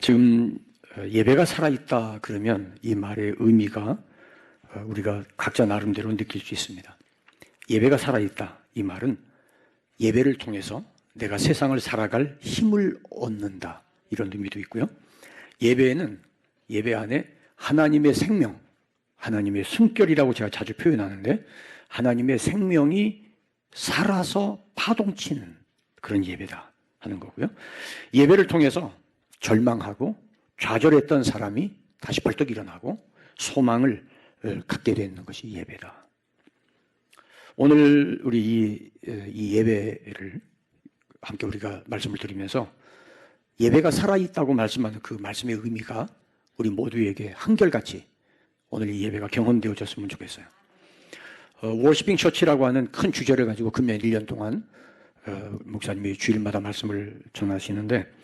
지금 예배가 살아있다 그러면 이 말의 의미가 우리가 각자 나름대로 느낄 수 있습니다. 예배가 살아있다 이 말은 예배를 통해서 내가 세상을 살아갈 힘을 얻는다 이런 의미도 있고요. 예배에는 예배 안에 하나님의 생명, 하나님의 숨결이라고 제가 자주 표현하는데 하나님의 생명이 살아서 파동치는 그런 예배다 하는 거고요. 예배를 통해서 절망하고 좌절했던 사람이 다시 벌떡 일어나고 소망을 갖게 되는 것이 예배다. 오늘 우리 이 예배를 함께 우리가 말씀을 드리면서 예배가 살아있다고 말씀하는 그 말씀의 의미가 우리 모두에게 한결같이 오늘 이 예배가 경험되어졌으면 좋겠어요. 워시핑 처치라고 하는 큰 주제를 가지고 금년 1년 동안 목사님이 주일마다 말씀을 전하시는데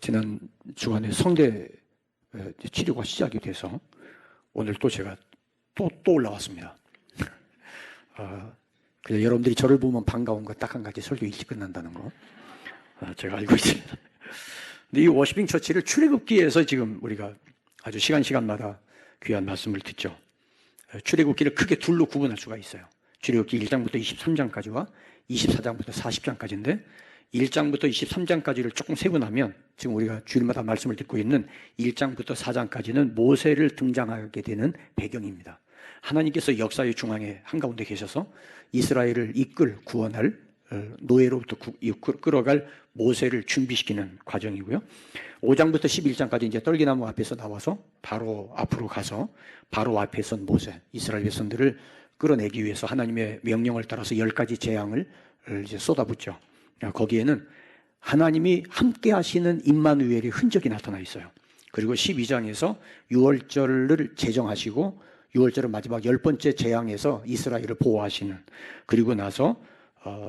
지난 주간에 성대 치료가 시작이 돼서 오늘 또 제가 또 올라왔습니다. 그래서 여러분들이 저를 보면 반가운 거 딱 한 가지, 설교 일찍 끝난다는 거 제가 알고 있습니다. 근데 이 워시핑 처치를 출애굽기에서 지금 우리가 아주 시간마다 귀한 말씀을 듣죠. 출애굽기를 크게 둘로 구분할 수가 있어요. 출애굽기 1장부터 23장까지와 24장부터 40장까지인데 1장부터 23장까지를 조금 세고 나면 지금 우리가 주일마다 말씀을 듣고 있는 1장부터 4장까지는 모세를 등장하게 되는 배경입니다. 하나님께서 역사의 중앙에 한가운데 계셔서 이스라엘을 구원할 노예로부터 끌어갈 모세를 준비시키는 과정이고요. 5장부터 11장까지 이제 떨기나무 앞에서 나와서 바로 앞으로 가서 바로 앞에 선 모세, 이스라엘 백성들을 끌어내기 위해서 하나님의 명령을 따라서 10가지 재앙을 이제 쏟아붓죠. 거기에는 하나님이 함께 하시는 임마누엘의 흔적이 나타나 있어요. 그리고 12장에서 유월절을 제정하시고 유월절의 마지막 10번째 재앙에서 이스라엘을 보호하시는, 그리고 나서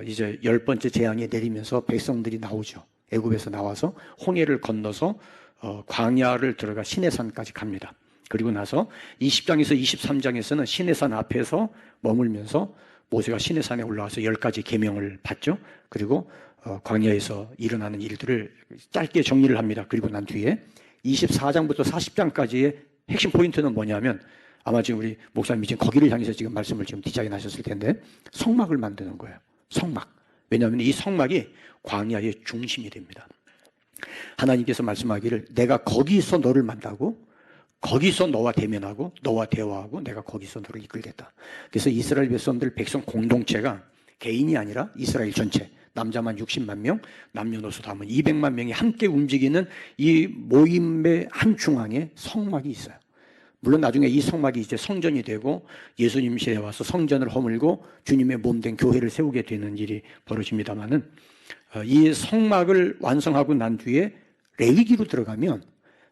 이제 10번째 재앙이 내리면서 백성들이 나오죠. 애굽에서 나와서 홍해를 건너서 광야를 들어가 시내산까지 갑니다. 그리고 나서 20장에서 23장에서는 시내산 앞에서 머물면서 모세가 시내산에 올라와서 10가지 계명을 받죠. 그리고 광야에서 일어나는 일들을 짧게 정리를 합니다. 그리고 난 뒤에 24장부터 40장까지의 핵심 포인트는 뭐냐면, 아마 지금 우리 목사님이 지금 거기를 향해서 지금 말씀을 지금 디자인 하셨을 텐데, 성막을 만드는 거예요. 성막. 왜냐하면 이 성막이 광야의 중심이 됩니다. 하나님께서 말씀하기를 내가 거기서 너를 만나고 거기서 너와 대면하고 너와 대화하고 내가 거기서 너를 이끌겠다. 그래서 이스라엘 백성 공동체가 개인이 아니라 이스라엘 전체, 남자만 60만 명, 남녀노소 다 하면 200만 명이 함께 움직이는 이 모임의 한 중앙에 성막이 있어요. 물론 나중에 이 성막이 이제 성전이 되고 예수님 시대에 와서 성전을 허물고 주님의 몸된 교회를 세우게 되는 일이 벌어집니다만은, 이 성막을 완성하고 난 뒤에 레위기로 들어가면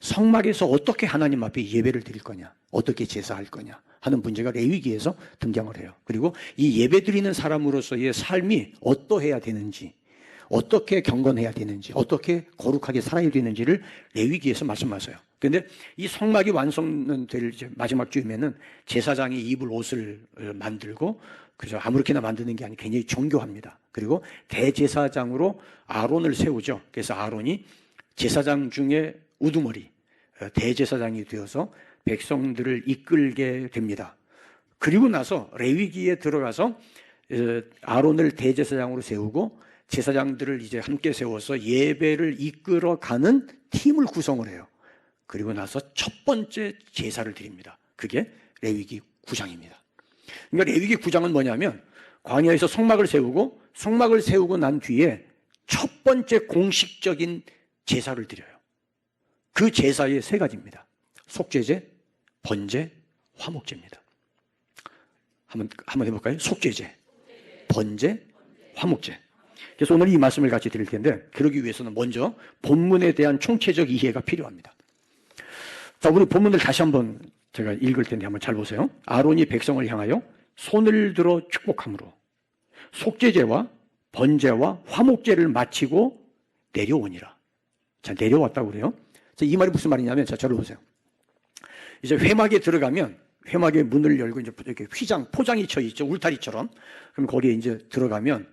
성막에서 어떻게 하나님 앞에 예배를 드릴 거냐, 어떻게 제사할 거냐 하는 문제가 레위기에서 등장을 해요. 그리고 이 예배 드리는 사람으로서의 삶이 어떠해야 되는지, 어떻게 경건해야 되는지, 어떻게 거룩하게 살아야 되는지를 레위기에서 말씀하세요. 그런데 이 성막이 완성될 마지막 주면은 제사장이 입을 옷을 만들고, 그래서 아무렇게나 만드는 게 아니라 굉장히 정교합니다. 그리고 대제사장으로 아론을 세우죠. 그래서 아론이 제사장 중에 우두머리, 대제사장이 되어서 백성들을 이끌게 됩니다. 그리고 나서 레위기에 들어가서 아론을 대제사장으로 세우고 제사장들을 이제 함께 세워서 예배를 이끌어가는 팀을 구성을 해요. 그리고 나서 첫 번째 제사를 드립니다. 그게 레위기 9장입니다. 그러니까 레위기 9장은 뭐냐면 광야에서 성막을 세우고 난 뒤에 첫 번째 공식적인 제사를 드려요. 그 제사의 3가지입니다. 속죄제, 번제, 화목제입니다. 한번 해볼까요? 속죄제, 번제, 화목제. 그래서 오늘 이 말씀을 같이 드릴 텐데, 그러기 위해서는 먼저 본문에 대한 총체적 이해가 필요합니다. 자, 우리 본문을 다시 한번 제가 읽을 텐데 한번 잘 보세요. 아론이 백성을 향하여 손을 들어 축복함으로 속죄제와 번제와 화목제를 마치고 내려오니라. 자, 내려왔다고 그래요. 자, 이 말이 무슨 말이냐면, 자, 저를 보세요. 이제 회막에 들어가면 회막의 문을 열고 이제 이렇게 포장이 쳐 있죠. 울타리처럼. 그럼 거기에 이제 들어가면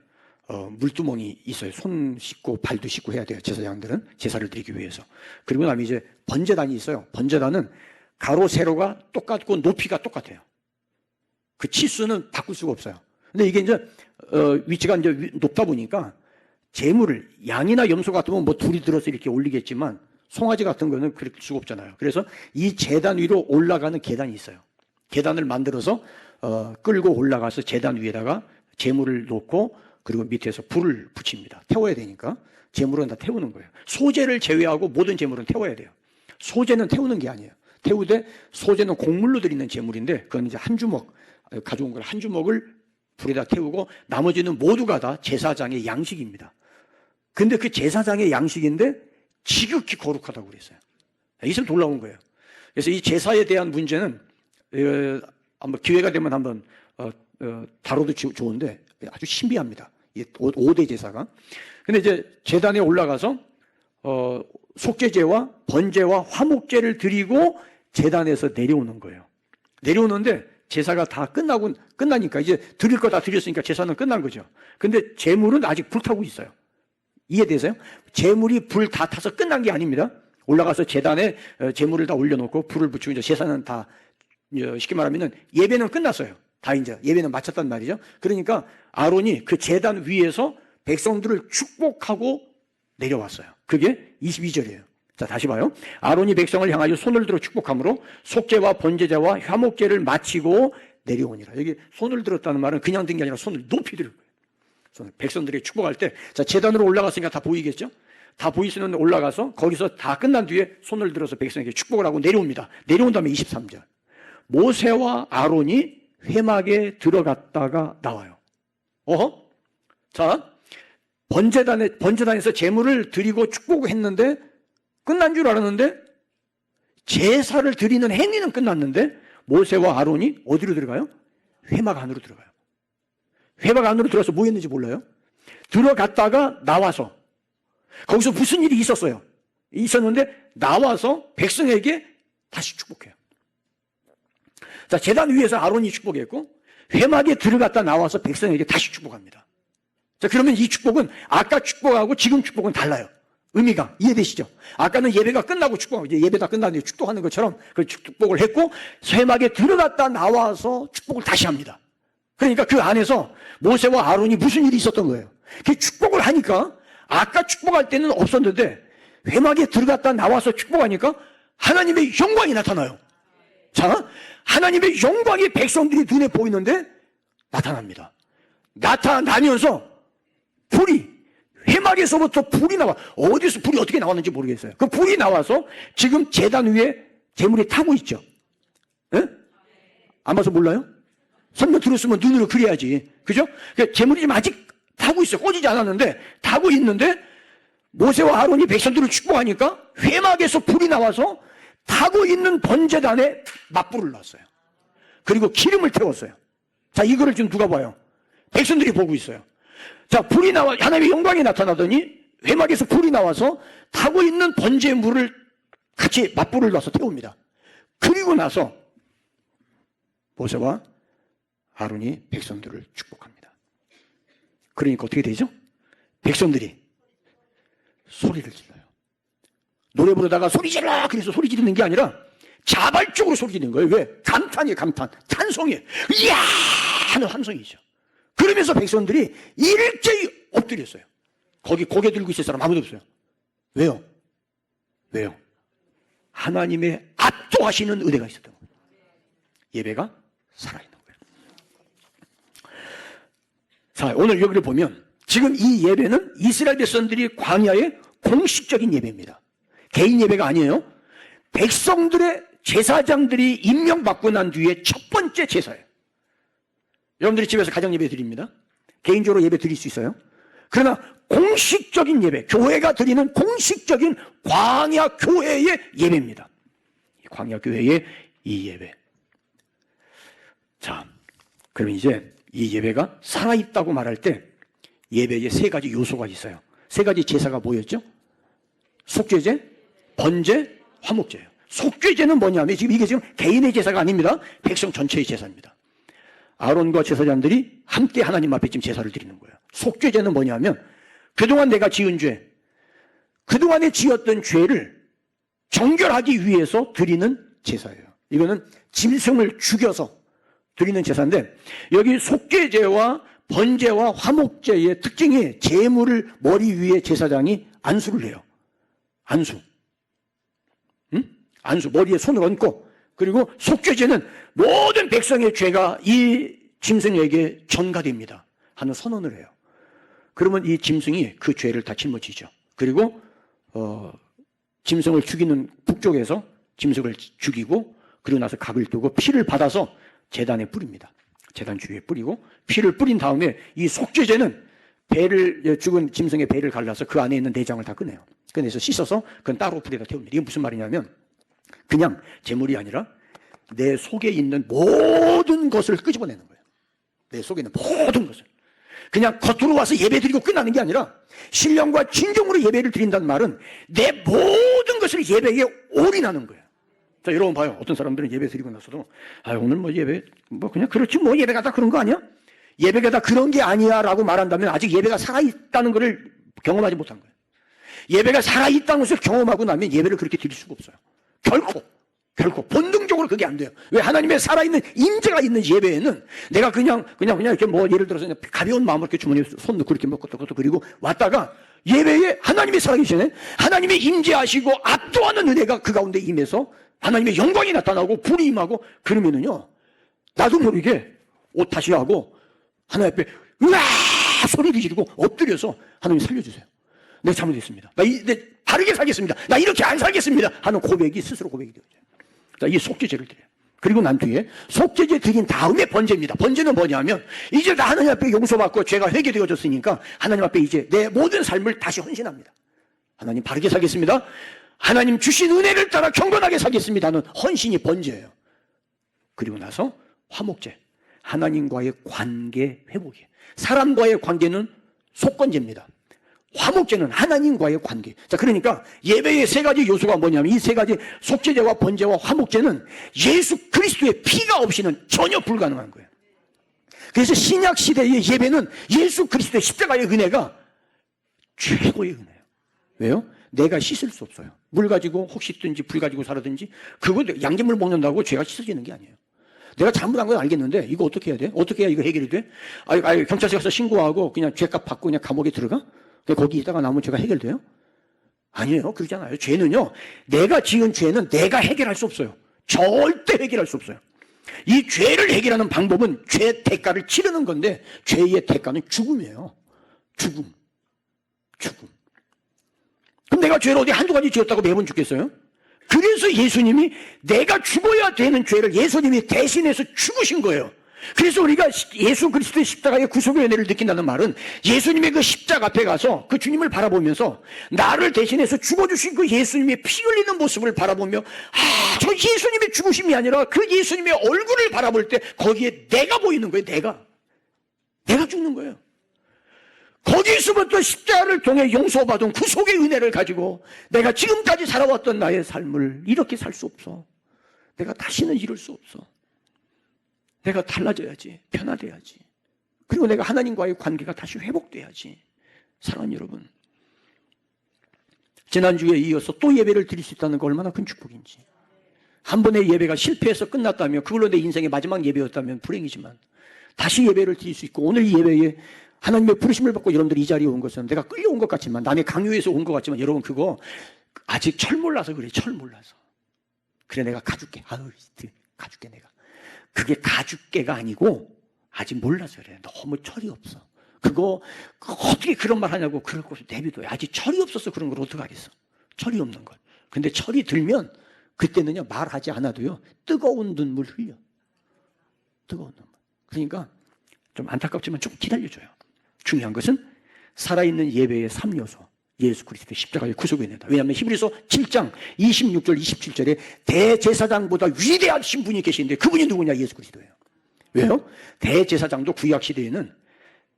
물두멍이 있어요. 손 씻고 발도 씻고 해야 돼요. 제사장들은 제사를 드리기 위해서. 그리고 나면 이제 번제단이 있어요. 번제단은 가로 세로가 똑같고 높이가 똑같아요. 그 치수는 바꿀 수가 없어요. 근데 이게 이제 위치가 이제 높다 보니까 제물을 양이나 염소 같으면 뭐 둘이 들어서 이렇게 올리겠지만 송아지 같은 거는 그럴 수가 없잖아요. 그래서 이 제단 위로 올라가는 계단이 있어요. 계단을 만들어서 끌고 올라가서 제단 위에다가 제물을 놓고 그리고 밑에서 불을 붙입니다. 태워야 되니까 제물은 다 태우는 거예요. 소제를 제외하고 모든 제물은 태워야 돼요. 소제는 태우는 게 아니에요. 태우되 소제는 곡물로 드리는 제물인데 그건 이제 한 주먹 가져온 걸 한 주먹을 불에다 태우고 나머지는 모두가 다 제사장의 양식입니다. 근데 그 제사장의 양식인데 지극히 거룩하다고 그랬어요. 이것은 놀라운 거예요. 그래서 이 제사에 대한 문제는 한번 기회가 되면 한번 다뤄도 좋은데 아주 신비합니다. 5대 제사가. 근데 이제 제단에 올라가서 속죄제와 번제와 화목제를 드리고 제단에서 내려오는 거예요. 내려오는데 제사가 다 끝나니까 이제 드릴 거 다 드렸으니까 제사는 끝난 거죠. 근데 제물은 아직 불타고 있어요. 이해되세요? 제물이 불 다 타서 끝난 게 아닙니다. 올라가서 제단에 제물을 다 올려놓고 불을 붙이고 이제 제사는 다 쉽게 말하면 예배는 끝났어요. 다 이제 예배는 마쳤단 말이죠. 그러니까 아론이 그 제단 위에서 백성들을 축복하고 내려왔어요. 그게 22절이에요. 자, 다시 봐요. 아론이 백성을 향하여 손을 들어 축복함으로 속죄와 번제제와 화목제를 마치고 내려오니라. 여기 손을 들었다는 말은 그냥 든 게 아니라 손을 높이 들은 거예요. 손을 백성들이 축복할 때, 자, 제단으로 올라갔으니까 다 보이겠죠? 다 보이시는 올라가서 거기서 다 끝난 뒤에 손을 들어서 백성에게 축복을 하고 내려옵니다. 내려온 다음에 23절. 모세와 아론이 회막에 들어갔다가 나와요. 자, 번제단에서 제물을 드리고 축복을 했는데 끝난 줄 알았는데 제사를 드리는 행위는 끝났는데 모세와 아론이 어디로 들어가요? 회막 안으로 들어가요. 회막 안으로 들어가서 뭐 했는지 몰라요? 들어갔다가 나와서 거기서 무슨 일이 있었는데 나와서 백성에게 다시 축복해요. 자, 제단 위에서 아론이 축복했고 회막에 들어갔다 나와서 백성에게 다시 축복합니다. 자, 그러면 이 축복은 아까 축복하고 지금 축복은 달라요. 의미가 이해되시죠? 아까는 예배가 끝나고 축복하고 이제 예배 다 끝나는데 축복하는 것처럼 그 축복을 했고 회막에 들어갔다 나와서 축복을 다시 합니다. 그러니까 그 안에서 모세와 아론이 무슨 일이 있었던 거예요. 그 축복을 하니까 아까 축복할 때는 없었는데 회막에 들어갔다 나와서 축복하니까 하나님의 영광이 나타나요. 자, 하나님의 영광이 백성들이 눈에 보이는데 나타납니다. 나타나면서 불이 회막에서부터 불이 나와. 어디서 불이 어떻게 나왔는지 모르겠어요. 그 불이 나와서 지금 제단 위에 제물이 타고 있죠. 예? 안 봐서 몰라요? 설명 들었으면 눈으로 그려야지. 그죠? 제물이 지금 아직 타고 있어요. 꽂이지 않았는데 타고 있는데 모세와 아론이 백성들을 축복하니까 회막에서 불이 나와서 타고 있는 번제단에 맞불을 놨어요. 그리고 기름을 태웠어요. 자, 이거를 지금 누가 봐요? 백성들이 보고 있어요. 자, 불이 나와, 하나님의 영광이 나타나더니 회막에서 불이 나와서 타고 있는 번제물을 같이 맞불을 놔서 태웁니다. 그리고 나서 모세와 아론이 백성들을 축복합니다. 그러니까 어떻게 되죠? 백성들이 소리를 질러요. 노래 부르다가 소리 질러! 그래서 소리 지르는 게 아니라 자발적으로 소리 지르는 거예요. 왜? 감탄이에요, 감탄. 찬송이에요. 이야! 하는 함성이죠. 그러면서 백성들이 일제히 엎드렸어요. 거기 고개 들고 있을 사람 아무도 없어요. 왜요? 왜요? 하나님의 압도하시는 은혜가 있었던 거예요. 예배가 살아있는 거예요. 자, 오늘 여기를 보면 지금 이 예배는 이스라엘 백성들이 광야의 공식적인 예배입니다. 개인 예배가 아니에요. 백성들의 제사장들이 임명받고 난 뒤에 첫 번째 제사예요. 여러분들이 집에서 가정 예배 드립니다. 개인적으로 예배 드릴 수 있어요. 그러나 공식적인 예배, 교회가 드리는 공식적인 광야 교회의 예배입니다. 광야 교회의 이 예배. 자, 그럼 이제 이 예배가 살아있다고 말할 때 예배에 세 가지 요소가 있어요. 세 가지 제사가 뭐였죠? 속죄제, 번제, 화목제예요. 속죄제는 뭐냐면 이게 지금 개인의 제사가 아닙니다. 백성 전체의 제사입니다. 아론과 제사장들이 함께 하나님 앞에 지금 제사를 드리는 거예요. 속죄제는 뭐냐면 그동안 내가 지은 죄, 그동안에 지었던 죄를 정결하기 위해서 드리는 제사예요. 이거는 짐승을 죽여서 드리는 제사인데, 여기 속죄제와 번제와 화목제의 특징이 제물을 머리 위에 제사장이 안수를 해요. 안수. 안수, 머리에 손을 얹고, 그리고 속죄제는 모든 백성의 죄가 이 짐승에게 전가됩니다 하는 선언을 해요. 그러면 이 짐승이 그 죄를 다 짊어지죠. 그리고 짐승을 죽이는 북쪽에서 짐승을 죽이고, 그리고 나서 각을 두고 피를 받아서 제단에 뿌립니다. 제단 주위에 뿌리고 피를 뿌린 다음에 이 속죄제는 배를, 죽은 짐승의 배를 갈라서 그 안에 있는 내장을 다 꺼내요. 꺼내서 씻어서 그건 따로 불에다 태웁니다. 이게 무슨 말이냐면 그냥 제물이 아니라 내 속에 있는 모든 것을 끄집어내는 거예요. 내 속에 있는 모든 것을. 그냥 겉으로 와서 예배 드리고 끝나는 게 아니라 신령과 진정으로 예배를 드린다는 말은 내 모든 것을 예배에 올인하는 거예요. 자, 여러분 봐요. 어떤 사람들은 예배 드리고 나서도 오늘 뭐 예배 그냥 그렇지 뭐 예배가 다 그런 거 아니야? 예배가 다 그런 게 아니야 라고 말한다면 아직 예배가 살아있다는 것을 경험하지 못한 거예요. 예배가 살아있다는 것을 경험하고 나면 예배를 그렇게 드릴 수가 없어요. 결코 본능적으로 그게 안 돼요. 왜? 하나님의 살아있는 임재가 있는 예배에는 내가 그냥 이렇게 뭐 예를 들어서 가벼운 마음으로 이렇게 주머니에 손 넣고 이렇게 먹고 또 그리고 왔다가 예배에 하나님이 살아계시네, 하나님의 임재하시고 압도하는 은혜가 그 가운데 임해서 하나님의 영광이 나타나고 불이 임하고 그러면은요, 나도 모르게 옷 다시 하고 하나님 앞에 으아 소리를 지르고 엎드려서 하나님 살려주세요. 내가 잘못했습니다. 나 바르게 살겠습니다. 나 이렇게 안 살겠습니다. 하는 고백이 스스로 고백이 되어져요. 자, 이 속죄제를 드려요. 그리고 난 뒤에 속죄제 드린 다음에 번제입니다. 번제는 뭐냐면 이제 나 하나님 앞에 용서받고 죄가 회개되어졌으니까 하나님 앞에 이제 내 모든 삶을 다시 헌신합니다. 하나님 바르게 살겠습니다. 하나님 주신 은혜를 따라 경건하게 살겠습니다 하는 헌신이 번제예요. 그리고 나서 화목제, 하나님과의 관계 회복이에요. 사람과의 관계는 속건제입니다. 화목제는 하나님과의 관계. 자, 그러니까 예배의 세 가지 요소가 뭐냐면 이 세 가지 속죄제와 번제와 화목제는 예수 그리스도의 피가 없이는 전혀 불가능한 거예요. 그래서 신약 시대의 예배는 예수 그리스도의 십자가의 은혜가 최고의 은혜예요. 왜요? 내가 씻을 수 없어요. 물 가지고 혹 씻든지 불 가지고 살아든지, 그거 양잿물 먹는다고 죄가 씻어지는 게 아니에요. 내가 잘못한 건 알겠는데 이거 어떻게 해야 돼? 어떻게 해야 이거 해결이 돼? 경찰서 가서 신고하고 그냥 죄값 받고 그냥 감옥에 들어가? 거기 있다가 남은 죄가 해결돼요? 아니에요. 그러잖아요. 죄는요, 내가 지은 죄는 내가 해결할 수 없어요. 절대 해결할 수 없어요. 이 죄를 해결하는 방법은 죄 대가를 치르는 건데, 죄의 대가는 죽음이에요. 죽음. 그럼 내가 죄를 어디 한두 가지 지었다고 매번 죽겠어요? 그래서 예수님이 내가 죽어야 되는 죄를 예수님이 대신해서 죽으신 거예요. 그래서 우리가 예수 그리스도의 십자가의 구속의 은혜를 느낀다는 말은 예수님의 그 십자가 앞에 가서 그 주님을 바라보면서 나를 대신해서 죽어주신 그 예수님의 피 흘리는 모습을 바라보며 저 예수님의 죽으심이 아니라 그 예수님의 얼굴을 바라볼 때 거기에 내가 보이는 거예요. 내가 죽는 거예요. 거기서부터 십자가를 통해 용서받은 구속의 은혜를 가지고 내가 지금까지 살아왔던 나의 삶을 이렇게 살 수 없어. 내가 다시는 이룰 수 없어. 내가 달라져야지. 변화돼야지. 그리고 내가 하나님과의 관계가 다시 회복돼야지. 사랑하는 여러분, 지난주에 이어서 또 예배를 드릴 수 있다는 거 얼마나 큰 축복인지. 한 번의 예배가 실패해서 끝났다면, 그걸로 내 인생의 마지막 예배였다면 불행이지만 다시 예배를 드릴 수 있고, 오늘 이 예배에 하나님의 부르심을 받고 여러분들이 이 자리에 온 것은 내가 끌려온 것 같지만, 남의 강요에서 온 것 같지만, 여러분 그거 아직 철 몰라서 그래. 철 몰라서. 그래, 내가 가줄게. 가줄게 내가. 그게 가죽개가 아니고 아직 몰라서 그래. 너무 철이 없어. 그거 어떻게 그런 말 하냐고. 그럴 것을 내비둬요. 아직 철이 없어서 그런 걸 어떻게 하겠어. 철이 없는 걸. 근데 철이 들면 그때는요, 말하지 않아도요, 뜨거운 눈물 흘려. 뜨거운 눈물. 그러니까 좀 안타깝지만 좀 기다려줘요. 중요한 것은 살아있는 예배의 3요소. 예수 그리스도의 십자가의 구속의 은혜다. 왜냐하면 히브리서 7장 26절 27절에 대제사장보다 위대하신 분이 계시는데 그분이 누구냐? 예수 그리스도예요. 왜요? 대제사장도 구약 시대에는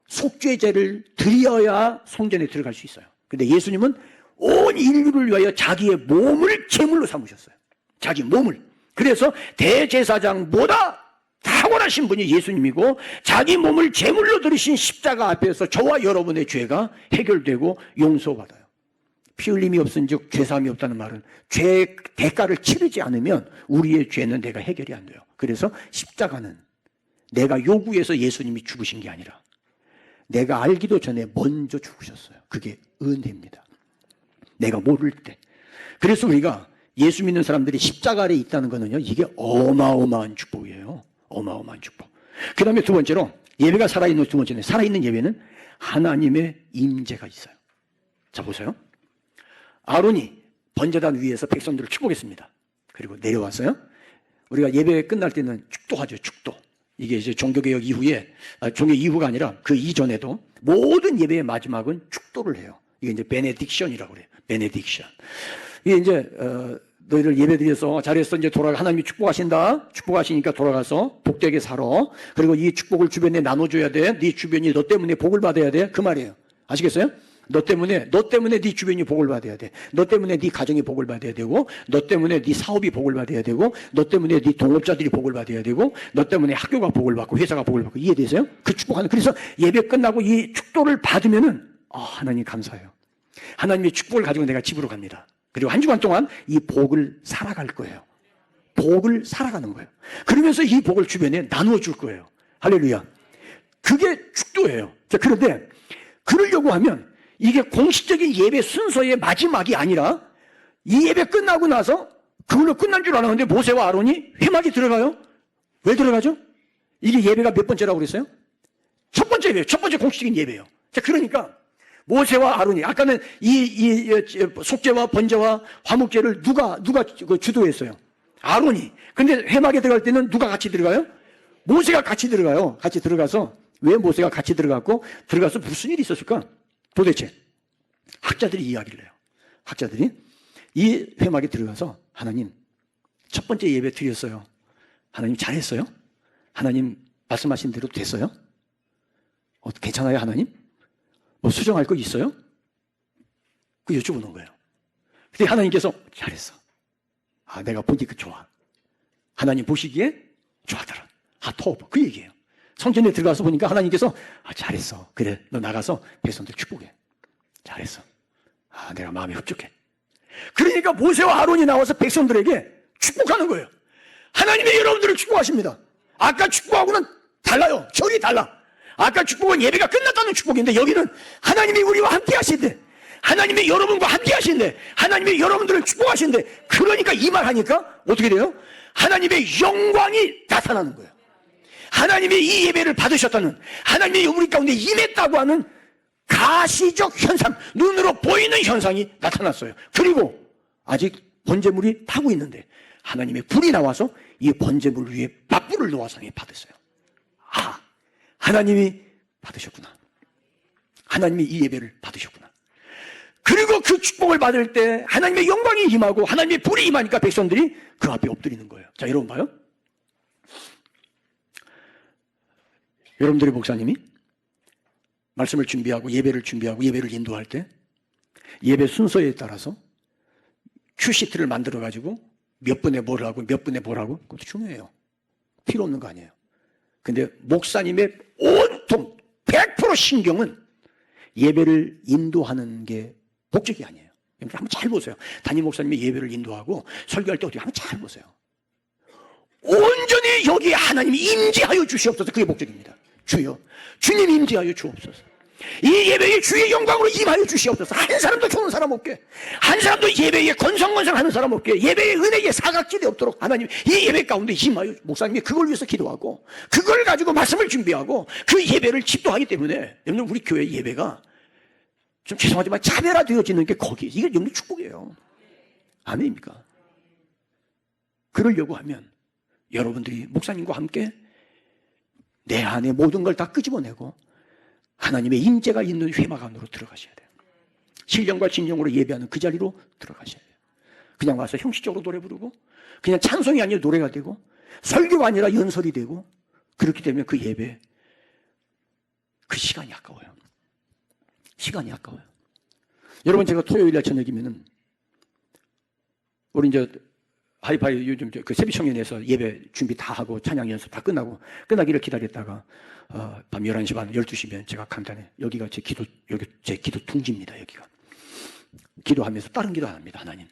속죄제를 드려야 성전에 들어갈 수 있어요. 근데 예수님은 온 인류를 위하여 자기의 몸을 제물로 삼으셨어요. 자기 몸을. 그래서 대제사장보다 다 탁월하신 분이 예수님이고 자기 몸을 제물로 드리신 십자가 앞에서 저와 여러분의 죄가 해결되고 용서받아요. 피 흘림이 없은즉 죄사함이 없다는 말은 죄의 대가를 치르지 않으면 우리의 죄는 내가 해결이 안 돼요. 그래서 십자가는 내가 요구해서 예수님이 죽으신 게 아니라 내가 알기도 전에 먼저 죽으셨어요. 그게 은혜입니다. 내가 모를 때. 그래서 우리가 예수 믿는 사람들이 십자가 아래에 있다는 거는요, 이게 어마어마한 축복이에요. 어마어마한 축복. 그 다음에 두 번째로, 예배가 살아있는 두 번째는, 살아있는 예배는 하나님의 임재가 있어요. 자, 보세요. 아론이 번제단 위에서 백성들을 축복했습니다. 그리고 내려왔어요. 우리가 예배 끝날 때는 축도하죠, 축도. 이게 이제 종교개혁 이후에, 종교 이후가 아니라 그 이전에도 모든 예배의 마지막은 축도를 해요. 이게 이제 베네딕션이라고 그래요. 베네딕션. 이게 이제, 너희들 예배 드려서 잘했어. 이제 하나님이 축복하신다. 축복하시니까 돌아가서 복되게 살아. 그리고 이 축복을 주변에 나눠줘야 돼. 네 주변이 너 때문에 복을 받아야 돼. 그 말이에요. 아시겠어요? 너 때문에 네 주변이 복을 받아야 돼. 너 때문에 네 가정이 복을 받아야 되고, 너 때문에 네 사업이 복을 받아야 되고, 너 때문에 네 동업자들이 복을 받아야 되고, 너 때문에 학교가 복을 받고, 회사가 복을 받고, 이해되세요? 그 축복하는. 그래서 예배 끝나고 이 축도를 받으면은, 하나님 감사해요. 하나님의 축복을 가지고 내가 집으로 갑니다. 그리고 한 주간 동안 이 복을 살아갈 거예요. 복을 살아가는 거예요. 그러면서 이 복을 주변에 나누어 줄 거예요. 할렐루야. 그게 축도예요. 자, 그런데 그러려고 하면 이게 공식적인 예배 순서의 마지막이 아니라 이 예배 끝나고 나서 그걸로 끝난 줄 알았는데 모세와 아론이 회막에 들어가요. 왜 들어가죠? 이게 예배가 몇 번째라고 그랬어요? 첫 번째 예배예요. 첫 번째 공식적인 예배예요. 자, 그러니까 모세와 아론이, 아까는 이 속죄와 번제와 화목제를 누가 주도했어요? 아론이. 근데 회막에 들어갈 때는 누가 같이 들어가요? 모세가 같이 들어가요. 같이 들어가서, 왜 모세가 같이 들어갔고, 들어가서 무슨 일이 있었을까? 도대체. 학자들이 이야기를 해요. 학자들이 이 회막에 들어가서, 하나님, 첫 번째 예배 드렸어요. 하나님 잘했어요? 하나님 말씀하신 대로 됐어요? 괜찮아요, 하나님? 뭐 수정할 거 있어요? 그 여쭤보는 거예요. 근데 하나님께서 잘했어. 내가 보니까 좋아. 하나님 보시기에 좋아더라. 토브. 그 얘기예요. 성전에 들어가서 보니까 하나님께서 잘했어. 그래, 너 나가서 백성들 축복해. 잘했어. 내가 마음에 흡족해. 그러니까 모세와 아론이 나와서 백성들에게 축복하는 거예요. 하나님이 여러분들을 축복하십니다. 아까 축복하고는 달라요. 저기 달라. 아까 축복은 예배가 끝났다는 축복인데 여기는 하나님이 우리와 함께 하신대. 하나님이 여러분과 함께 하신대. 하나님이 여러분들을 축복하신대. 그러니까 이 말 하니까 어떻게 돼요? 하나님의 영광이 나타나는 거예요. 하나님이 이 예배를 받으셨다는, 하나님이 우리 가운데 임했다고 하는 가시적 현상, 눈으로 보이는 현상이 나타났어요. 그리고 아직 번제물이 타고 있는데 하나님의 불이 나와서 이 번제물 위에 밥불을 놓아서 받았어요. 하나님이 받으셨구나. 하나님이 이 예배를 받으셨구나. 그리고 그 축복을 받을 때 하나님의 영광이 임하고 하나님의 불이 임하니까 백성들이 그 앞에 엎드리는 거예요. 자, 여러분 봐요. 여러분들의 목사님이 말씀을 준비하고 예배를 인도할 때 예배 순서에 따라서 큐시트를 만들어 가지고 몇 분에 뭘 하고 몇 분에 뭘 하고, 그것도 중요해요. 필요 없는 거 아니에요. 근데 목사님의 온통 100% 신경은 예배를 인도하는 게 목적이 아니에요. 여러분 한번 잘 보세요. 담임 목사님이 예배를 인도하고 설교할 때 어떻게 한번 잘 보세요. 온전히 여기에 하나님이 임재하여 주시옵소서. 그게 목적입니다. 주여, 주님 임재하여 주옵소서. 이 예배에 주의 영광으로 임하여 주시옵소서. 한 사람도 좋은 사람 없게, 한 사람도 예배에 건성건성하는 사람 없게, 예배의 은혜에 사각지대 없도록 하나님 이 예배 가운데 임하여, 목사님이 그걸 위해서 기도하고 그걸 가지고 말씀을 준비하고 그 예배를 집도하기 때문에 여러분 우리 교회 예배가 좀 죄송하지만 차별화되어지는 게 거기, 이게 여러분 축복이에요. 아멘입니까? 그러려고 하면 여러분들이 목사님과 함께 내 안에 모든 걸 다 끄집어내고 하나님의 임재가 있는 회막 안으로 들어가셔야 돼요. 신령과 진정으로 예배하는 그 자리로 들어가셔야 돼요. 그냥 와서 형식적으로 노래 부르고 그냥 찬송이 아니라 노래가 되고 설교가 아니라 연설이 되고, 그렇기 때문에 그 예배, 그 시간이 아까워요. 시간이 아까워요. 여러분, 제가 토요일 날 저녁이면은 우리 이제 하이파이 요즘 그 새벽청년에서 예배 준비 다 하고 찬양 연습 다 끝나기를 기다렸다가 밤 11시 반 12시면 제가 간단해. 여기 제 기도 둥지입니다. 여기가. 기도하면서 다른 기도 안 합니다. 하나님.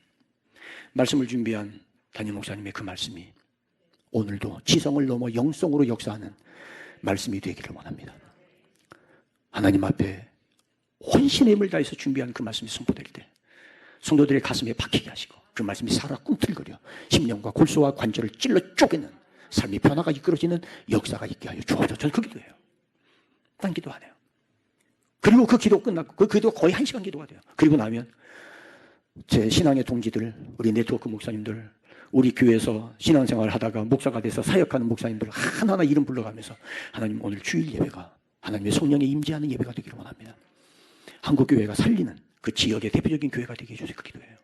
말씀을 준비한 담임 목사님의 그 말씀이 오늘도 지성을 넘어 영성으로 역사하는 말씀이 되기를 원합니다. 하나님 앞에 혼신의 힘을 다해서 준비한 그 말씀이 선포될 때 성도들의 가슴에 박히게 하시고 그 말씀이 살아 꿈틀거려 심령과 골소와 관절을 찔러 쪼개는 삶의 변화가 이끌어지는 역사가 있게 하여 주옵소서. 저는 그 기도예요. 딴 기도 안 해요. 그리고 그 기도 끝났고 그 기도 거의 1시간 기도가 돼요. 그리고 나면 제 신앙의 동지들, 우리 네트워크 목사님들, 우리 교회에서 신앙생활을 하다가 목사가 돼서 사역하는 목사님들 하나하나 이름 불러가면서 하나님 오늘 주일 예배가 하나님의 성령에 임재하는 예배가 되기를 원합니다. 한국교회가 살리는 그 지역의 대표적인 교회가 되게 해주세요. 그 기도예요.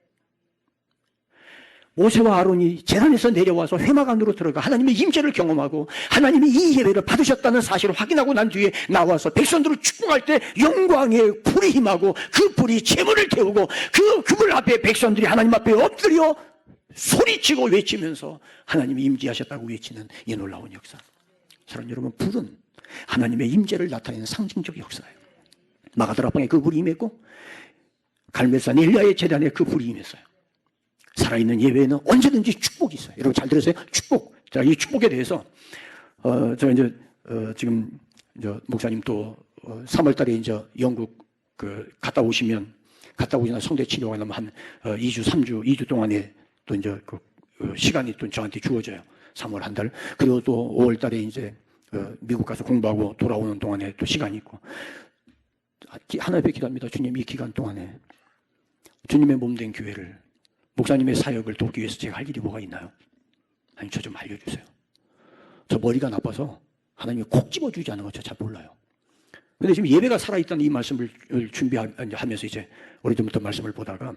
모세와 아론이 제단에서 내려와서 회막 안으로 들어가 하나님의 임재를 경험하고 하나님이 이 예배를 받으셨다는 사실을 확인하고 난 뒤에 나와서 백성들을 축복할 때 영광의 불이 임하고 그 불이 재물을 태우고 그 불 앞에 백성들이 하나님 앞에 엎드려 소리치고 외치면서 하나님이 임재하셨다고 외치는 이 놀라운 역사. 사랑하는 여러분, 불은 하나님의 임재를 나타내는 상징적 역사예요. 마가다락방에 그 불이 임했고 갈멜산 엘리야의 제단에 그 불이 임했어요. 살아있는 예배에는 언제든지 축복이 있어요. 여러분 잘 들으세요? 축복. 자, 이 축복에 대해서 저 이제 지금 이제 목사님 또 3월 달에 이제 영국 갔다 오시면 성대 치료가 나면 한 2주, 3주, 2주 동안에 또 이제 시간이 또 저한테 주어져요. 3월 한 달. 그리고 또 5월 달에 이제 미국 가서 공부하고 돌아오는 동안에 또 시간이 있고. 하나님께 기도합니다. 주님, 이 기간 동안에 주님의 몸된 교회를 목사님의 사역을 돕기 위해서 제가 할 일이 뭐가 있나요? 아니, 저 좀 알려주세요. 저 머리가 나빠서 하나님이 콕 집어주지 않은 거 저 잘 몰라요. 근데 지금 예배가 살아있다는 이 말씀을 준비하면서 이제 오래전부터 말씀을 보다가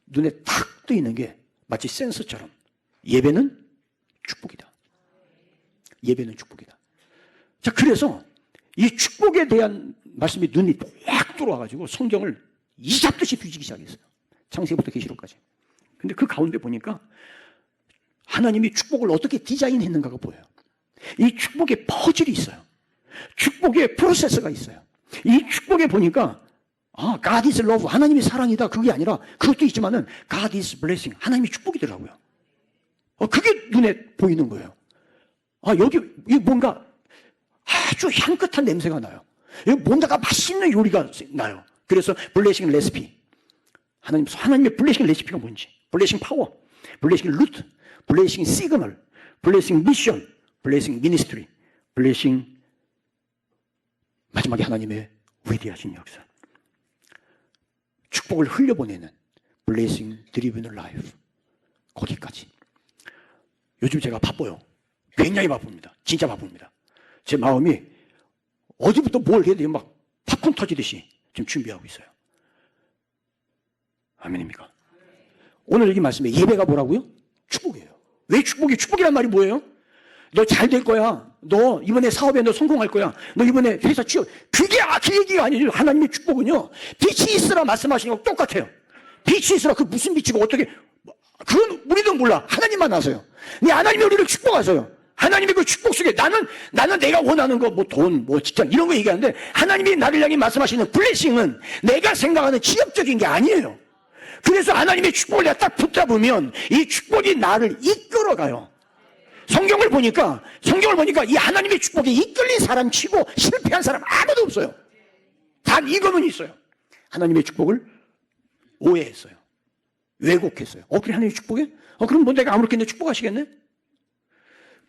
눈에 탁 뜨이는 게 마치 센서처럼 예배는 축복이다. 예배는 축복이다. 자, 그래서 이 축복에 대한 말씀이 눈이 확 들어와가지고 성경을 이잡듯이 뒤지기 시작했어요. 창세기부터 계시록까지. 근데 그 가운데 보니까 하나님이 축복을 어떻게 디자인했는가가 보여요. 이 축복에 퍼즐이 있어요. 축복에 프로세스가 있어요. 이 축복에 보니까 God is love, 하나님이 사랑이다. 그게 아니라 그것도 있지만은 God is blessing, 하나님이 축복이더라고요. 그게 눈에 보이는 거예요. 여기 뭔가 아주 향긋한 냄새가 나요. 여기 뭔가가 맛있는 요리가 나요. 그래서 블레싱 레시피, 하나님의 블레싱 레시피가 뭔지, 블레싱 파워, 블레싱 루트, 블레싱 시그널, 블레싱 미션, 블레싱 미니스트리, 블레싱 마지막에 하나님의 위대하신 역사, 축복을 흘려보내는 블레싱 드리븐 라이프, 거기까지. 요즘 제가 바빠요. 굉장히 바쁩니다. 진짜 바쁩니다. 제 마음이 어디부터 뭘 해야 돼요? 막 팝콘 터지듯이 지금 준비하고 있어요. 아멘입니까? 오늘 여기 말씀에 예배가 뭐라고요? 축복이에요. 왜 축복이? 축복이란 말이 뭐예요? 너 잘 될 거야. 너 이번에 사업에 너 성공할 거야. 너 이번에 회사 취업. 그게 그 얘기가 아니죠. 하나님의 축복은요, 빛이 있으라 말씀하시는 거 똑같아요. 빛이 있으라. 그 무슨 빛이고 어떻게, 그건 우리도 몰라. 하나님만 아세요. 근데 하나님이 우리를 축복하세요. 하나님의 그 축복 속에 나는 내가 원하는 거, 뭐 돈, 뭐 직장, 이런 거 얘기하는데 하나님이 나를 향해 말씀하시는 블레싱은 내가 생각하는 취업적인 게 아니에요. 그래서 하나님의 축복을 내가 딱 붙잡으면 이 축복이 나를 이끌어가요. 성경을 보니까 이 하나님의 축복에 이끌린 사람 치고 실패한 사람 아무도 없어요. 단 이거는 있어요. 하나님의 축복을 오해했어요. 왜곡했어요. 그래 하나님의 축복에? 그럼 뭐 내가 아무렇게나 축복하시겠네?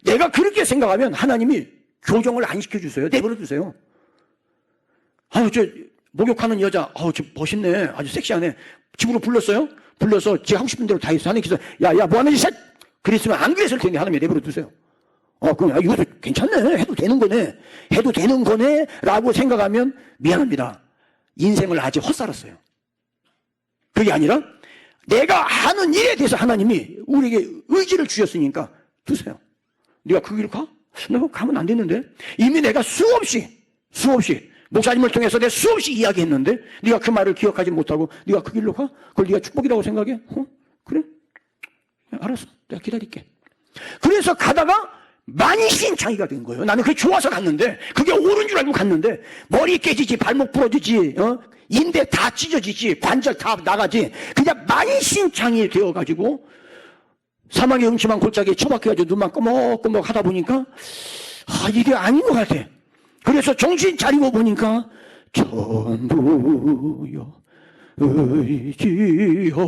내가 그렇게 생각하면 하나님이 교정을 안 시켜주세요. 내버려 두세요. 저 목욕하는 여자, 저 멋있네. 아주 섹시하네. 집으로 불렀어요? 불러서 제 하고 싶은 대로 다 했어요. 하나님께서, 야, 뭐 하는지 셋! 그랬으면 안 그랬을 텐데 하나님이 내버려 두세요. 그럼, 이것도 괜찮네. 해도 되는 거네. 해도 되는 거네. 라고 생각하면 미안합니다. 인생을 아직 헛살았어요. 그게 아니라 내가 하는 일에 대해서 하나님이 우리에게 의지를 주셨으니까 두세요. 네가 그 길로 가? 너 가면 안 되는데? 이미 내가 수없이 목사님을 통해서 내가 수없이 이야기했는데 네가 그 말을 기억하지 못하고 네가 그 길로 가? 그걸 네가 축복이라고 생각해? 그래? 알았어. 내가 기다릴게. 그래서 가다가 만신창이가 된 거예요. 나는 그게 좋아서 갔는데, 그게 옳은 줄 알고 갔는데, 머리 깨지지, 발목 부러지지, 인대 다 찢어지지, 관절 다 나가지, 그냥 만신창이 되어가지고, 사망의 음침한 골짜기에 처박혀가지고 눈만 꺼먹꺼먹 하다 보니까, 이게 아닌 것 같아. 그래서 정신 차리고 보니까, 전부여, 의지없어서.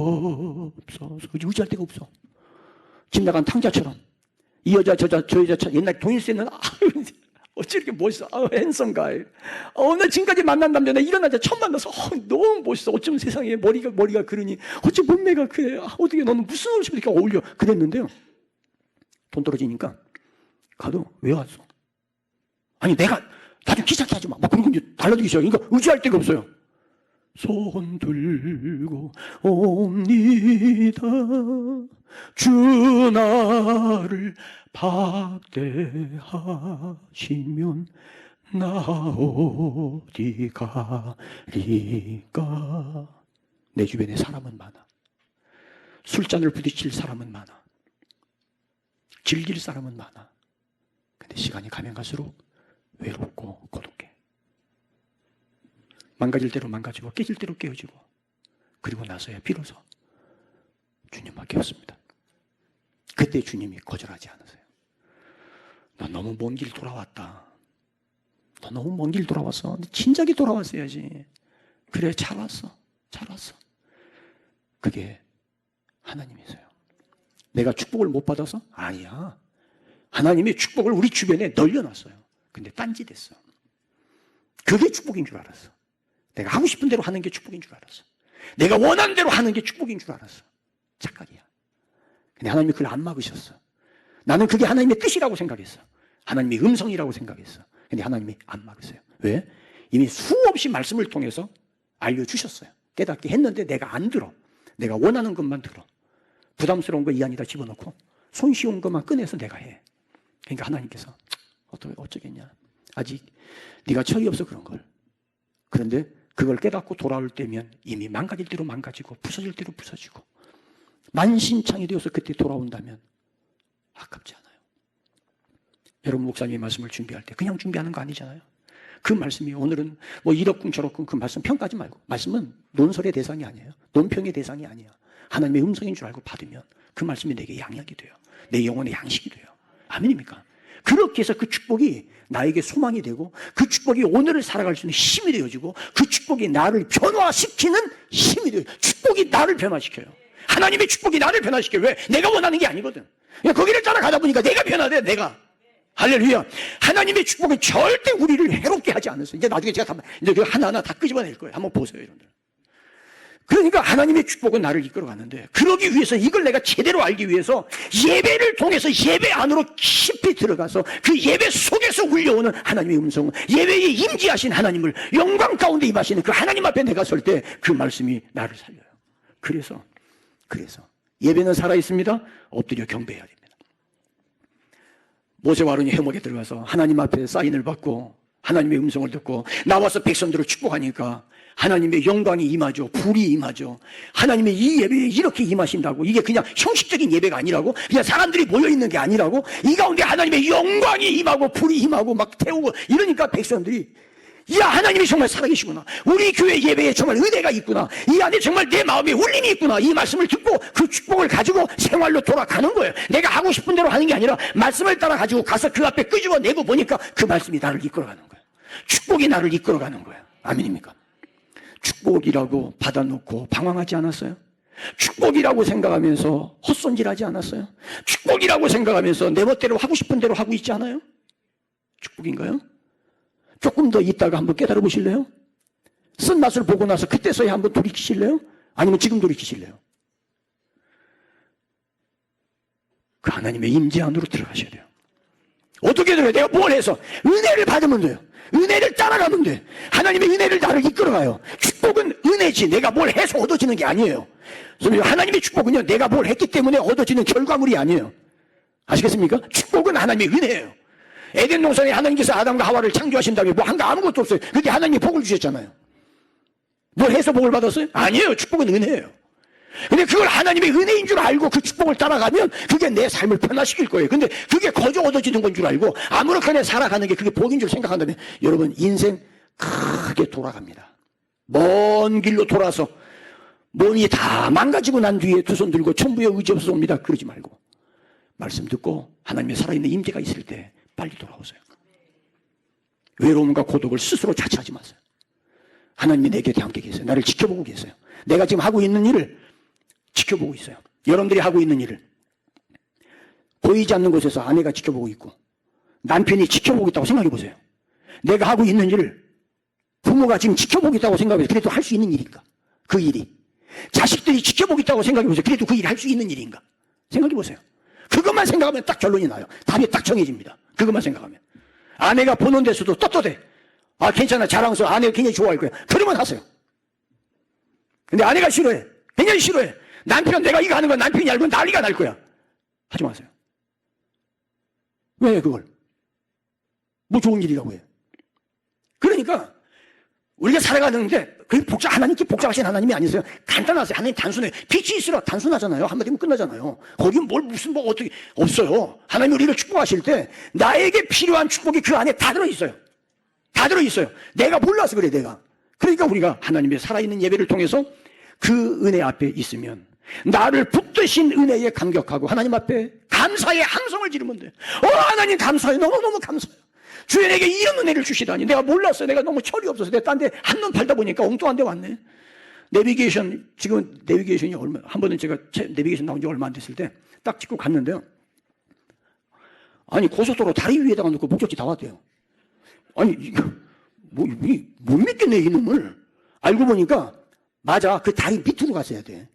의지할 데가 없어. 집 나간 탕자처럼. 이 여자, 저 여자, 옛날 동일세는, 어찌 이렇게 멋있어. 핸섬 가이. 나 지금까지 만난 남자, 나 이런 남자 처음 만나서, 너무 멋있어. 어쩜 세상에 머리가 그러니, 어쩜 몸매가 그래. 어떻게 너는 무슨 옷이 이렇게 어울려. 그랬는데요. 돈 떨어지니까, 가도 왜 왔어? 아니, 나 좀 귀찮게 하지 마. 막 그런 거 달라지기 시작해. 그러니까 의지할 데가 없어요. 손 들고 옵니다. 주 나를 박대하시면 나 어디 가리까. 내 주변에 사람은 많아. 술잔을 부딪힐 사람은 많아. 즐길 사람은 많아. 근데 시간이 가면 갈수록 외롭고 고독해. 망가질 대로 망가지고 깨질 대로 깨어지고, 그리고 나서야 비로소 주님밖에 없습니다. 그때 주님이 거절하지 않으세요. 너 너무 먼 길 돌아왔다. 너 너무 먼 길 돌아왔어. 진작에 돌아왔어야지. 그래, 잘 왔어. 그게 하나님이세요. 내가 축복을 못 받아서? 아니야. 하나님의 축복을 우리 주변에 널려놨어요. 근데 딴짓했어. 그게 축복인 줄 알았어. 내가 하고 싶은 대로 하는 게 축복인 줄 알았어. 내가 원하는 대로 하는 게 축복인 줄 알았어. 착각이야. 근데 하나님이 그걸 안 막으셨어. 나는 그게 하나님의 뜻이라고 생각했어. 하나님의 음성이라고 생각했어. 근데 하나님이 안 막으세요. 왜? 이미 수없이 말씀을 통해서 알려주셨어요. 깨닫게 했는데 내가 안 들어. 내가 원하는 것만 들어. 부담스러운 거 이 안에다 집어넣고 손쉬운 것만 꺼내서 내가 해. 그러니까 하나님께서 어쩌겠냐. 아직 네가 철이 없어 그런 걸. 그런데 그걸 깨닫고 돌아올 때면 이미 망가질 대로 망가지고 부서질 대로 부서지고 만신창이 되어서 그때 돌아온다면 아깝지 않아요. 여러분, 목사님의 말씀을 준비할 때 그냥 준비하는 거 아니잖아요. 그 말씀이 오늘은 뭐 이렇군 저렇군 그 말씀 평가하지 말고, 말씀은 논설의 대상이 아니에요. 논평의 대상이 아니에요. 하나님의 음성인 줄 알고 받으면 그 말씀이 내게 양약이 돼요. 내 영혼의 양식이 돼요. 아멘입니까? 그렇게 해서 그 축복이 나에게 소망이 되고, 그 축복이 오늘을 살아갈 수 있는 힘이 되어지고, 그 축복이 나를 변화시키는 힘이 돼요. 축복이 나를 변화시켜요. 하나님의 축복이 나를 변화시켜요. 왜? 내가 원하는 게 아니거든. 거기를 따라가다 보니까 내가 변화돼. 내가. 할렐루야. 하나님의 축복은 절대 우리를 해롭게 하지 않으세요. 이제 나중에 제가 이제 그 하나하나 다 끄집어낼 거예요. 한번 보세요, 여러분들. 그러니까 하나님의 축복은 나를 이끌어 가는데, 그러기 위해서, 이걸 내가 제대로 알기 위해서 예배를 통해서 예배 안으로 깊이 들어가서 그 예배 속에서 울려오는 하나님의 음성, 예배에 임재하신 하나님을 영광 가운데 임하시는 그 하나님 앞에 내가 설 때 그 말씀이 나를 살려요. 그래서 예배는 살아있습니다. 엎드려 경배해야 됩니다. 모세와 아론이 해목에 들어가서 하나님 앞에 사인을 받고 하나님의 음성을 듣고 나와서 백성들을 축복하니까 하나님의 영광이 임하죠. 불이 임하죠. 하나님의 이 예배에 이렇게 임하신다고. 이게 그냥 형식적인 예배가 아니라고, 그냥 사람들이 모여있는 게 아니라고, 이 가운데 하나님의 영광이 임하고 불이 임하고 막 태우고 이러니까 백성들이, 야, 하나님이 정말 살아계시구나. 우리 교회 예배에 정말 은혜가 있구나. 이 안에 정말 내 마음에 울림이 있구나. 이 말씀을 듣고 그 축복을 가지고 생활로 돌아가는 거예요. 내가 하고 싶은 대로 하는 게 아니라 말씀을 따라 가지고 가서 그 앞에 끄집어내고 보니까 그 말씀이 나를 이끌어가는 거예요. 축복이 나를 이끌어가는 거예요. 아멘입니까? 축복이라고 받아놓고 방황하지 않았어요? 축복이라고 생각하면서 헛손질하지 않았어요? 축복이라고 생각하면서 내 멋대로 하고 싶은 대로 하고 있지 않아요? 축복인가요? 조금 더 있다가 한번 깨달아 보실래요? 쓴맛을 보고 나서 그때서야 한번 돌이키실래요? 아니면 지금 돌이키실래요? 그 하나님의 임재 안으로 들어가셔야 돼요. 어떻게 들어요? 내가 뭘 해서 은혜를 받으면 돼요. 은혜를 따라가면 돼. 하나님의 은혜를 나를 이끌어가요. 축복은 은혜지 내가 뭘 해서 얻어지는 게 아니에요. 하나님의 축복은요, 내가 뭘 했기 때문에 얻어지는 결과물이 아니에요. 아시겠습니까? 축복은 하나님의 은혜예요. 에덴 동산에 하나님께서 아담과 하와를 창조하신 다음에 뭐 한 거 아무것도 없어요. 그런데 하나님이 복을 주셨잖아요. 뭘 해서 복을 받았어요? 아니에요. 축복은 은혜예요. 근데 그걸 하나님의 은혜인 줄 알고 그 축복을 따라가면 그게 내 삶을 변화시킬 거예요. 근데 그게 거저 얻어지는 건 줄 알고 아무렇게나 살아가는 게 그게 복인 줄 생각한다면 여러분 인생 크게 돌아갑니다. 먼 길로 돌아서 몸이 다 망가지고 난 뒤에 두 손 들고 천부의 의지 없어서 옵니다. 그러지 말고 말씀 듣고 하나님의 살아있는 임재가 있을 때 빨리 돌아오세요. 외로움과 고독을 스스로 자처하지 마세요. 하나님이 내 곁에 함께 계세요. 나를 지켜보고 계세요. 내가 지금 하고 있는 일을 지켜보고 있어요. 여러분들이 하고 있는 일을 보이지 않는 곳에서 아내가 지켜보고 있고 남편이 지켜보고 있다고 생각해 보세요. 내가 하고 있는 일을 부모가 지금 지켜보고 있다고 생각해 보세요. 그래도 할 수 있는 일인가? 그 일이. 자식들이 지켜보고 있다고 생각해 보세요. 그래도 그 일을 할 수 있는 일인가? 생각해 보세요. 그것만 생각하면 딱 결론이 나요. 답이 딱 정해집니다. 그것만 생각하면. 아내가 보는 데서도 떳떳해. 아, 괜찮아. 자랑스러워. 아내가 굉장히 좋아할 거야. 그러면 하세요. 근데 아내가 싫어해. 굉장히 싫어해. 남편, 내가 이거 하는 건 남편이 알고 난리가 날 거야. 하지 마세요. 왜 그걸? 뭐 좋은 일이라고 해. 그러니까 우리가 살아가는데 그게 하나님께 복잡하신 하나님이 아니세요. 간단하세요. 하나님 단순해요. 빛이 있으라 단순하잖아요. 한마디면 끝나잖아요. 거기는 뭐 어떻게 없어요. 하나님이 우리를 축복하실 때 나에게 필요한 축복이 그 안에 다 들어있어요. 다 들어있어요. 내가 몰라서 그래 내가. 그러니까 우리가 하나님의 살아있는 예배를 통해서 그 은혜 앞에 있으면 나를 붙드신 은혜에 감격하고 하나님 앞에 감사의 함성을 지르면 돼요. 하나님 감사해요. 너무너무 감사해요. 주연에게 이런 은혜를 주시다니. 내가 몰랐어요. 내가 너무 철이 없어서 내가 딴 데 한눈 팔다 보니까 엉뚱한 데 왔네. 내비게이션, 지금 내비게이션이 한 번은 제가 내비게이션 나온 지 얼마 안 됐을 때 딱 찍고 갔는데요. 아니, 고속도로 다리 위에다가 놓고 목적지 다 왔대요. 아니, 이거, 못 믿겠네, 이놈을. 알고 보니까, 맞아. 그 다리 밑으로 갔어야 돼.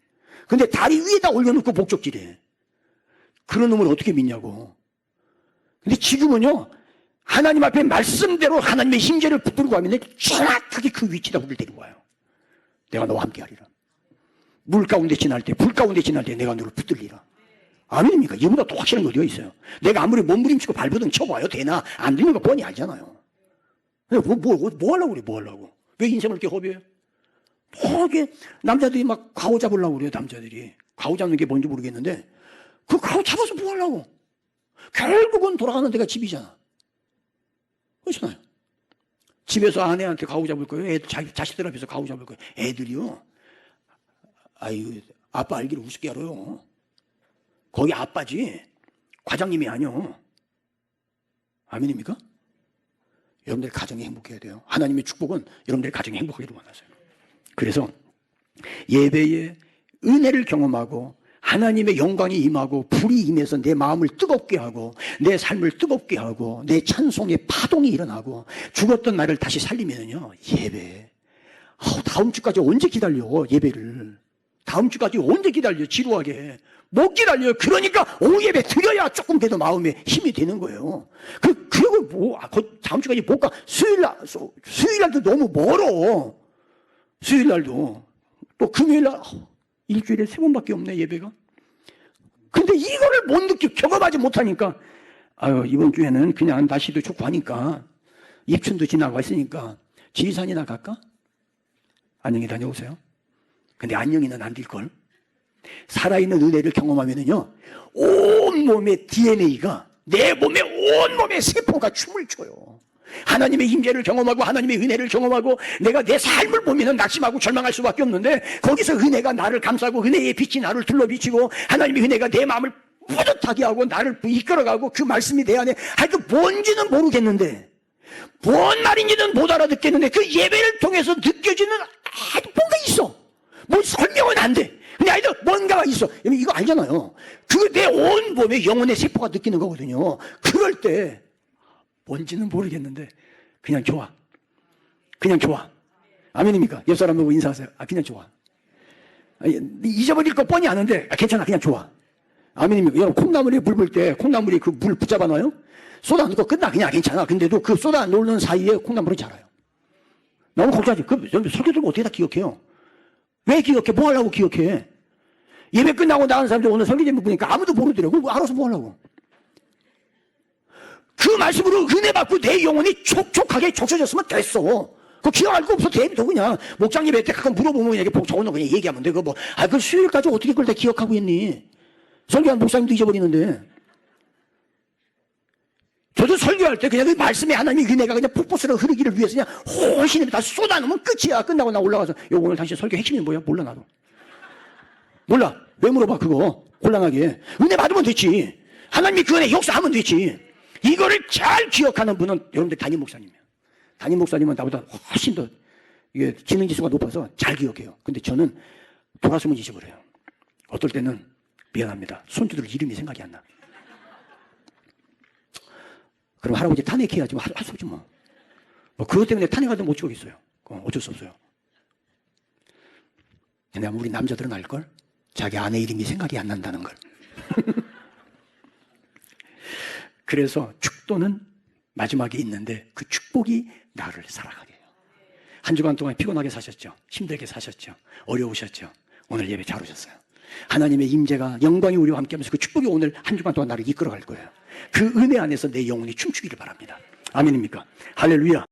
근데 다리 위에다 올려놓고 목적지래. 그런 놈을 어떻게 믿냐고. 근데 지금은요, 하나님 앞에 말씀대로 하나님의 힘재를 붙들고 가면 정확하게 그 위치다 우리를 데리고 와요. 내가 너와 함께 하리라. 물 가운데 지날 때, 불 가운데 지날 때 내가 너를 붙들리라. 아멘입니까? 이보다 더 확실한 게 어디가 있어요? 내가 아무리 몸부림치고 발버둥 쳐봐요. 되나? 안 되는 거 뻔히 알잖아요. 뭐 하려고 그래, 뭐 하려고. 왜 인생을 이렇게 허비해요? 이게 남자들이 막 가오 잡으려고 그래요, 남자들이. 가오 잡는 게 뭔지 모르겠는데, 그 가오 잡아서 뭐 하려고? 결국은 돌아가는 데가 집이잖아. 그렇잖아요. 집에서 아내한테 가오 잡을 거예요. 자식들 앞에서 가오 잡을 거예요. 애들이요. 아이고, 아빠 알기를 우습게 알아요. 거기 아빠지, 과장님이 아니요. 아멘입니까? 여러분들 가정이 행복해야 돼요. 하나님의 축복은 여러분들 가정이 행복하기를 원하세요. 그래서 예배에 은혜를 경험하고 하나님의 영광이 임하고 불이 임해서 내 마음을 뜨겁게 하고 내 삶을 뜨겁게 하고 내 찬송의 파동이 일어나고 죽었던 나를 다시 살리면요, 예배. 다음 주까지 언제 기다려, 예배를. 다음 주까지 언제 기다려, 지루하게. 못 기다려요. 그러니까 오예배 드려야 조금 돼도 마음에 힘이 되는 거예요. 그리고 다음 주까지 못 가. 수요일날도 너무 멀어. 수요일날도. 또 금요일날, 일주일에 3번밖에 없네, 예배가. 근데 이거를 못 경험하지 못하니까, 이번 주에는 그냥 날씨도 좋고 하니까, 입춘도 지나고 있으니까, 지리산이나 갈까? 안녕히 다녀오세요. 근데 안녕히는 안 될걸? 살아있는 은혜를 경험하면은요, 온몸의 DNA가, 내 몸의 온몸의 세포가 춤을 춰요. 하나님의 임재를 경험하고 하나님의 은혜를 경험하고 내가 내 삶을 보면은 낙심하고 절망할 수밖에 없는데 거기서 은혜가 나를 감싸고 은혜의 빛이 나를 둘러비치고 하나님의 은혜가 내 마음을 뿌듯하게 하고 나를 이끌어가고 그 말씀이 내 안에 하여튼 뭔지는 모르겠는데 뭔 말인지는 못 알아듣겠는데 그 예배를 통해서 느껴지는 뭔가 있어. 뭐 설명은 안 돼. 근데 하여튼 뭔가가 있어. 이거 알잖아요. 그거 내 온몸에 영혼의 세포가 느끼는 거거든요. 그럴 때 뭔지는 모르겠는데 그냥 좋아. 그냥 좋아. 아멘입니까? 옆 사람 보고 인사하세요. 그냥 좋아. 잊어버릴 거 뻔히 아는데 괜찮아. 그냥 좋아. 아멘입니까? 여러분 콩나물에 물 불 때 콩나물이 그 물 붙잡아 놔요? 쏟아 넣고 끝나. 그냥 괜찮아. 근데도 그 쏟아 놓는 사이에 콩나물이 자라요. 너무 걱정하지. 설교 들고 어떻게 다 기억해요? 왜 기억해? 뭐 하려고 기억해? 예배 끝나고 나가는 사람들 오늘 설교 제목 보니까 아무도 모르더라고. 알아서 뭐 하려고? 그 말씀으로 은혜 받고 내 영혼이 촉촉하게 적셔졌으면 됐어. 그 기억할 거 없어. 대비도 그냥 목장님한테 가끔 물어보면 이렇게 적어놓고 그냥 얘기하면 돼. 그 수요일까지 어떻게 그걸 다 기억하고 있니? 설교한 목사님도 잊어버리는데. 저도 설교할 때 그냥 그 말씀에 하나님의 은혜가 그냥 폭포수로 흐르기를 위해서 그냥 훨씬 다 쏟아놓으면 끝이야. 끝나고 나 올라가서 오늘 당신 설교 핵심이 뭐야? 몰라 나도. 몰라. 왜 물어봐 그거? 곤란하게. 은혜 받으면 됐지. 하나님이 그 은혜 역사하면 됐지. 이거를 잘 기억하는 분은 여러분들 담임 목사님이에요. 담임 목사님은 나보다 훨씬 더 이게 지능지수가 높아서 잘 기억해요. 근데 저는 돌아서면 잊어버려요. 어떨 때는 미안합니다. 손주들 이름이 생각이 안 나. 그럼 할아버지 탄핵해야지. 할 수 없지 뭐. 그것 때문에 탄핵하든 못 찍어겠어요. 어쩔 수 없어요. 근데 우리 남자들은 알걸? 자기 아내 이름이 생각이 안 난다는 걸. 그래서 축도는 마지막에 있는데 그 축복이 나를 살아가게 해요. 한 주간 동안 피곤하게 사셨죠? 힘들게 사셨죠? 어려우셨죠? 오늘 예배 잘 오셨어요. 하나님의 임재가 영광이 우리와 함께하면서 그 축복이 오늘 한 주간 동안 나를 이끌어갈 거예요. 그 은혜 안에서 내 영혼이 춤추기를 바랍니다. 아멘입니까? 할렐루야.